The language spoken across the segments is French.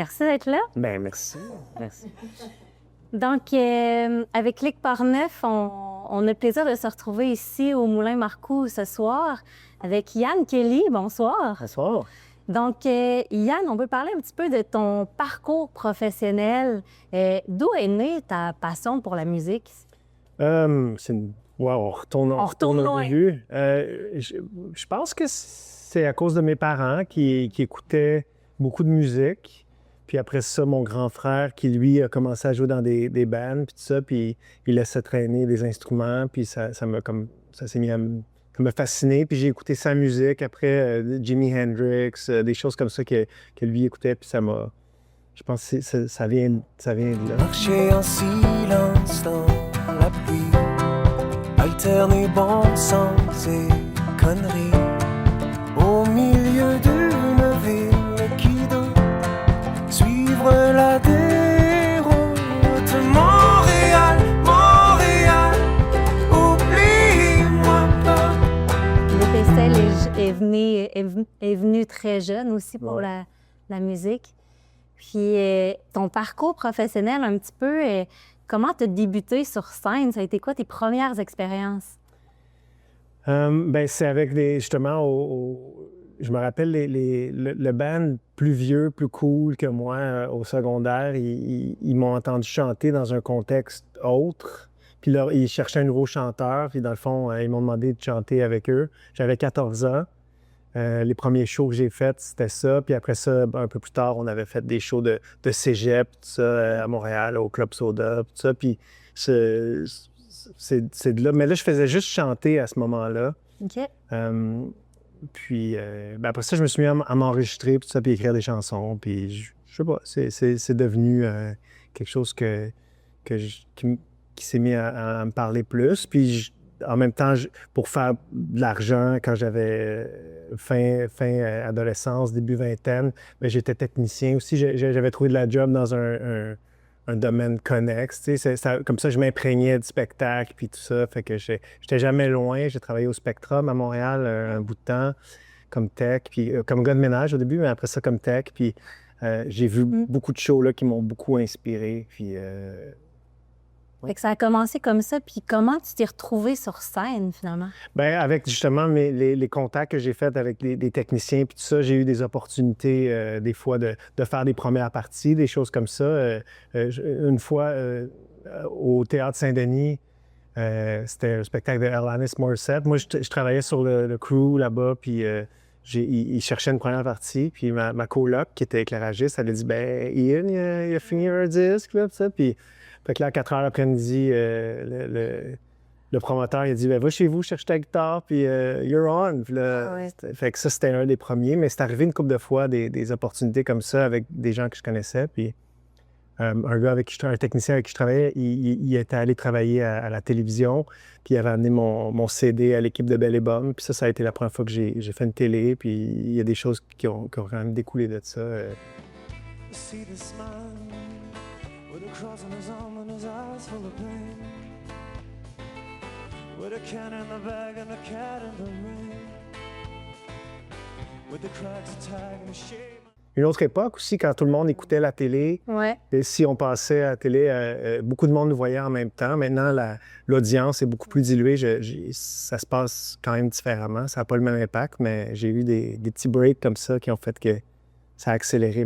Merci d'être là. Ben merci. Merci. Donc, avec Ligue Parneuf, on a le plaisir de se retrouver ici au Moulin Marcoux ce soir avec Yann Kelly. Bonsoir. Bonsoir. Donc, Yann, on peut parler un petit peu de ton parcours professionnel. D'où est née ta passion pour la musique? C'est une... Wow, on retourne au loin. début. Je pense que c'est à cause de mes parents qui écoutaient beaucoup de musique. Puis après ça, mon grand frère qui, lui, a commencé à jouer dans des bands, puis tout ça, puis il laissait traîner des instruments, puis ça s'est mis à me fasciner. Puis j'ai écouté sa musique, après Jimi Hendrix, des choses comme ça que lui écoutait, puis ça m'a... Je pense que ça vient de là. Marcher en silence dans la pluie, alterner bon sens et conneries, au milieu d'une ville qui doute, suivre la déroute. Montréal, Montréal, oublie-moi pas. L'étincelle est venue très jeune aussi pour Ouais. la musique. Puis ton parcours professionnel un petit peu, comment tu as débuté sur scène? Ça a été quoi tes premières expériences? Ben, c'est avec justement, je me rappelle le band plus vieux, plus cool que moi au secondaire, ils m'ont entendu chanter dans un contexte autre. Puis là, ils cherchaient un nouveau chanteur, puis dans le fond, ils m'ont demandé de chanter avec eux. J'avais 14 ans. Les premiers shows que j'ai faits, c'était ça. Puis après ça, un peu plus tard, on avait fait des shows de cégep, tout ça, à Montréal, au Club Soda, tout ça. Puis c'est de là. Mais là, je faisais juste chanter à ce moment-là. OK. Puis ben après ça, je me suis mis à m'enregistrer, tout ça, puis écrire des chansons. Puis je sais pas, c'est devenu quelque chose qui s'est mis à me parler plus. Puis en même temps, pour faire de l'argent, quand j'avais fin adolescence, début vingtaine, ben, j'étais technicien aussi. J'avais trouvé de la job dans un domaine connexe. Tu sais, comme ça, je m'imprégnais du spectacle puis tout ça. Fait que j'étais jamais loin. J'ai travaillé au Spectrum à Montréal un bout de temps comme tech, puis comme gars de ménage au début, mais après ça comme tech. Puis j'ai vu beaucoup de shows là, qui m'ont beaucoup inspiré. Puis Fait que ça a commencé comme ça. Puis comment tu t'es retrouvé sur scène, finalement? ben, avec justement les contacts que j'ai faits avec des techniciens puis tout ça, j'ai eu des opportunités des fois de faire des premières parties, des choses comme ça. Une fois au Théâtre Saint-Denis, c'était un spectacle de Alanis Morissette. Moi, je travaillais sur le crew là-bas, puis ils cherchaient une première partie, puis ma coloc, qui était éclairagiste, elle a dit « Ben, Ian, il a fini un disque, là, tout ça. » Puis, fait que là, à 4 heures l'après-midi, le promoteur, il a dit « Ben, va chez vous, cherche ta guitare, puis you're on. » Puis là, fait que ça, c'était un des premiers, mais c'est arrivé une couple de fois des opportunités comme ça avec des gens que je connaissais, puis un gars un technicien avec qui je travaillais, il était allé travailler à la télévision, puis il avait amené mon CD à l'équipe de Belle et Bomme, puis ça a été la première fois que j'ai fait une télé, puis il y a des choses qui ont quand même découlé de ça. See the smile with a cross on his arm and his eyes full of pain, with a can in the bag and a cat in the rain, with the cracks a tag and a shame. Une autre époque aussi, quand tout le monde écoutait la télé, Ouais. et si on passait à la télé, beaucoup de monde nous voyait en même temps. Maintenant, l'audience est beaucoup plus diluée. Ça se passe quand même différemment. Ça n'a pas le même impact, mais j'ai eu des petits breaks comme ça qui ont fait que ça a accéléré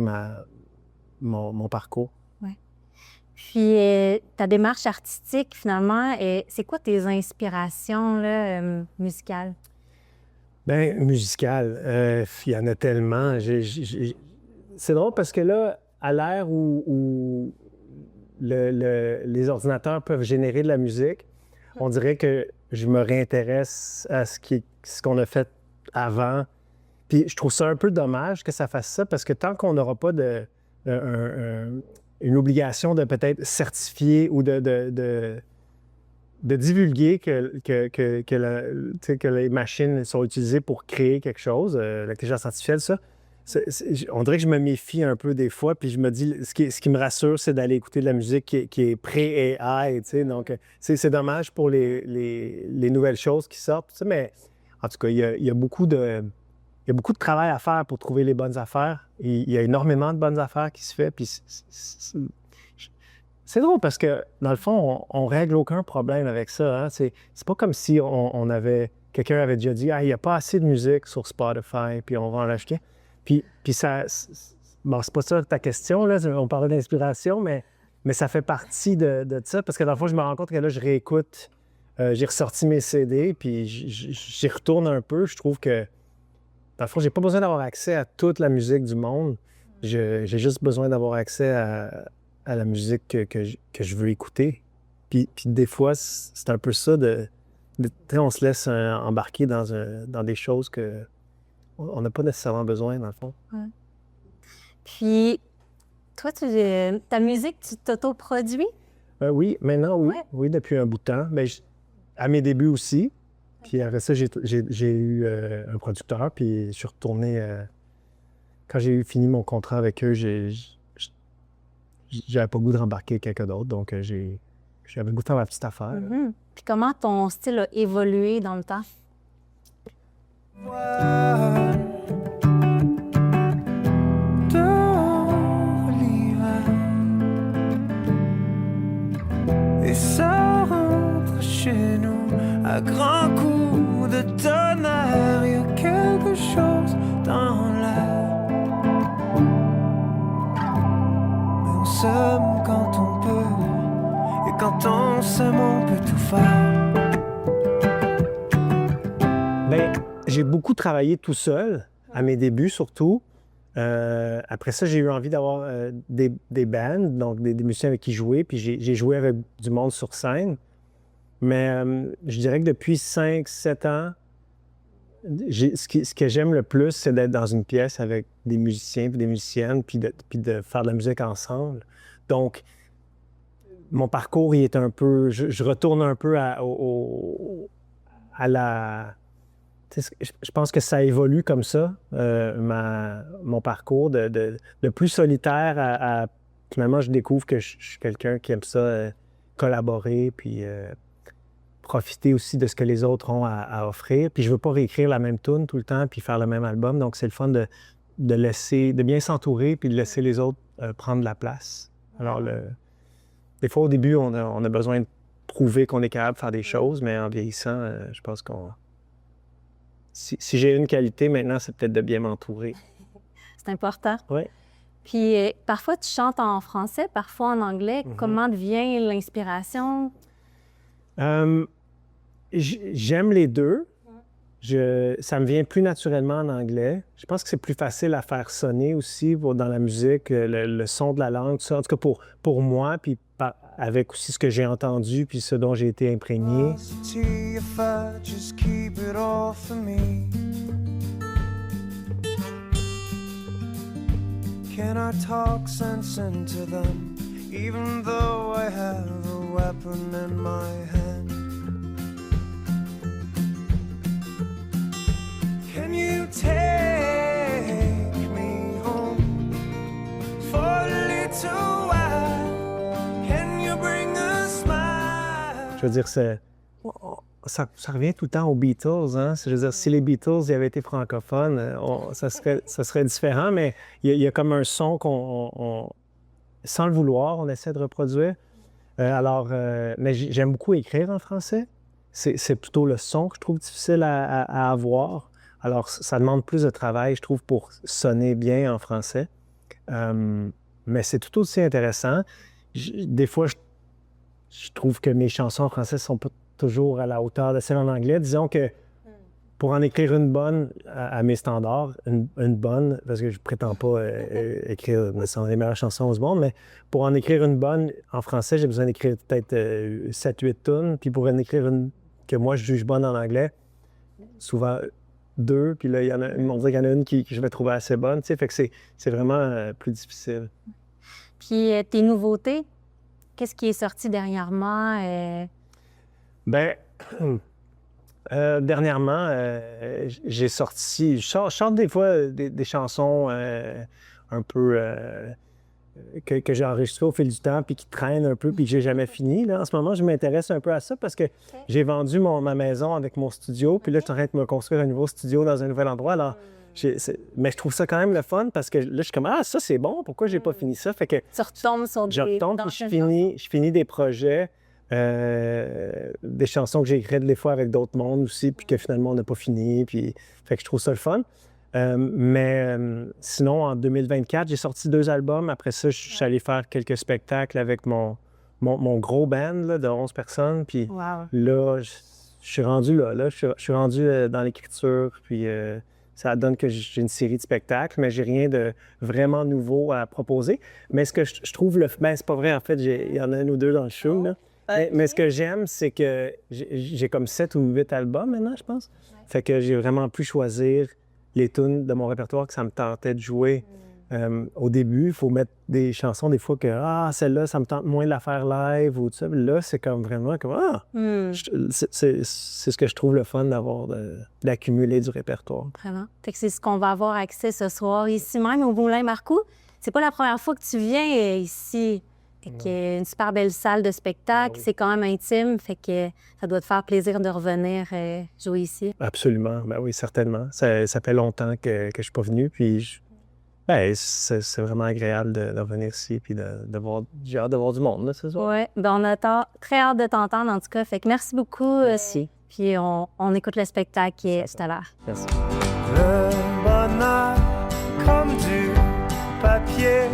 mon parcours. Ouais. Puis ta démarche artistique, finalement, c'est quoi tes inspirations là, musicales? Bien, musical, il y en a tellement. C'est drôle parce que là, à l'ère où les ordinateurs peuvent générer de la musique, on dirait que je me réintéresse à ce qu'on a fait avant. Puis je trouve ça un peu dommage que ça fasse ça parce que tant qu'on n'aura pas une obligation de peut-être certifier ou de divulguer que les machines sont utilisées pour créer quelque chose, l'intelligence artificielle, ça, on dirait que je me méfie un peu des fois, puis je me dis, ce qui me rassure, c'est d'aller écouter de la musique qui est pré-AI, tu sais, donc c'est dommage pour les nouvelles choses qui sortent, tu sais, mais en tout cas, il y a beaucoup de il y a beaucoup de travail à faire pour trouver les bonnes affaires. Et il y a énormément de bonnes affaires qui se font. Puis c'est drôle parce que, dans le fond, on règle aucun problème avec ça. Hein? C'est pas comme si quelqu'un avait déjà dit « Ah, il n'y a pas assez de musique sur Spotify, puis on va en acheter. » Puis ça... Bon, c'est pas ça ta question, là. On parlait d'inspiration, mais ça fait partie de ça. Parce que, dans le fond, je me rends compte que là, je réécoute. J'ai ressorti mes CD, puis j'y retourne un peu. Je trouve que, dans le fond, j'ai pas besoin d'avoir accès à toute la musique du monde. J'ai juste besoin d'avoir accès à la musique que je veux écouter. Puis des fois, c'est un peu ça on se laisse embarquer dans des choses qu'on n'a pas nécessairement besoin, dans le fond. Ouais. Puis, toi, ta musique, tu t'autoproduis? Oui, maintenant, oui. Ouais. Oui, depuis un bout de temps. Mais à mes débuts aussi. Puis après ça, j'ai eu un producteur, puis je suis retourné... quand j'ai fini mon contrat avec eux, j'avais pas le goût de rembarquer quelqu'un d'autre, donc j'avais le goût de faire ma petite affaire. Mm-hmm. Puis comment ton style a évolué dans le temps? Et ça rentre chez nous à grands coups de tonnerre. Il y a quelque chose dans l'air. Mais on s'aime quand on peut. Et quand on s'aime, on peut tout faire. Bien, j'ai beaucoup travaillé tout seul, à mes débuts surtout. Après ça, j'ai eu envie d'avoir des bands, donc des musiciens avec qui jouer, puis j'ai joué avec du monde sur scène. Mais je dirais que depuis 5-7 ans, ce que j'aime le plus, c'est d'être dans une pièce avec des musiciens puis des musiciennes, puis de faire de la musique ensemble. Donc, mon parcours, il est un peu... Je retourne un peu à la... Je pense que ça évolue comme ça, mon parcours, de plus solitaire à finalement, je découvre que je suis quelqu'un qui aime ça, collaborer, puis profiter aussi de ce que les autres ont à offrir. Puis je veux pas réécrire la même tune tout le temps, puis faire le même album. Donc, c'est le fun de bien s'entourer, puis de laisser les autres prendre la place. Alors, des fois, au début, on a besoin de prouver qu'on est capable de faire des choses, mais en vieillissant, je pense qu'on... Si j'ai une qualité maintenant, c'est peut-être de bien m'entourer. C'est important. Oui. Puis parfois, tu chantes en français, parfois en anglais. Mm-hmm. Comment vient l'inspiration? J'aime les deux. Ça me vient plus naturellement en anglais. Je pense que c'est plus facile à faire sonner aussi dans la musique, le son de la langue, tout ça. En tout cas, pour moi, puis avec aussi ce que j'ai entendu, puis ce dont j'ai été imprégné. Can I talk sense into them, even though I have a weapon in my hand? Can you take me home for a little while? Can you bring a smile? Je veux dire, ça revient tout le temps aux Beatles. Hein? Je veux dire, si les Beatles y avaient été francophones, ça serait différent, mais il y a comme un son qu'on, sans le vouloir, on essaie de reproduire. Mais j'aime beaucoup écrire en français. C'est plutôt le son que je trouve difficile à avoir. Alors, ça demande plus de travail, je trouve, pour sonner bien en français. Mais c'est tout aussi intéressant. Des fois, je trouve que mes chansons en français sont pas toujours à la hauteur de celles en anglais. Disons que pour en écrire une bonne à mes standards, une bonne, parce que je prétends pas écrire les meilleures chansons au monde, mais pour en écrire une bonne en français, j'ai besoin d'écrire peut-être 7-8 tunes, puis pour en écrire une que moi je juge bonne en anglais, souvent 2, puis là, ils m'ont dit qu'il y en a une que je vais trouver assez bonne, tu sais, fait que c'est vraiment plus difficile. Puis tes nouveautés, qu'est-ce qui est sorti dernièrement? Ben, dernièrement, j'ai sorti... Je chante des fois des chansons un peu... que j'ai enregistrées au fil du temps, puis qui traînent un peu, puis que j'ai jamais fini. Là, en ce moment, je m'intéresse un peu à ça parce que j'ai vendu ma maison avec mon studio, puis là, je suis en train de me construire un nouveau studio dans un nouvel endroit. Alors, Mais je trouve ça quand même le fun parce que là, je suis comme, ah, ça, c'est bon, pourquoi j'ai pas fini ça? Fait que Tu retombes sur je retombe, puis je finis des projets, des chansons que j'ai écrites des fois avec d'autres mondes aussi, puis que finalement, on n'a pas fini. Puis, fait que je trouve ça le fun. Sinon, en 2024, j'ai sorti 2 albums. Après ça, je suis allé faire quelques spectacles avec mon gros band là, de 11 personnes. Puis là, je suis rendu là. Je suis rendu dans l'écriture. Puis ça donne que j'ai une série de spectacles, mais j'ai rien de vraiment nouveau à proposer. Mais ce que je trouve ben, c'est pas vrai, en fait, il y en a 1 ou 2 dans le show. Là. Mais ce que j'aime, c'est que j'ai comme 7 ou 8 albums maintenant, je pense. Fait que j'ai vraiment pu choisir les tunes de mon répertoire que ça me tentait de jouer. Au début, il faut mettre des chansons des fois que celle-là, ça me tente moins de la faire live ou tout ça. Là, c'est comme vraiment comme c'est ce que je trouve le fun d'accumuler du répertoire. Vraiment. Fait que c'est ce qu'on va avoir accès ce soir ici même au Moulin Marcoux. C'est pas la première fois que tu viens ici. Fait qu'il y a une super belle salle de spectacle, c'est quand même intime, fait que ça doit te faire plaisir de revenir jouer ici. Absolument, ben oui, certainement. Ça fait longtemps que je suis pas venu, puis c'est vraiment agréable de revenir ici, puis j'ai hâte de voir du monde, là, ce soir. Oui, ben on a très hâte de t'entendre, en tout cas, fait que merci beaucoup. Merci. Puis on écoute le spectacle tout à l'heure. Merci. Le bonheur comme du papier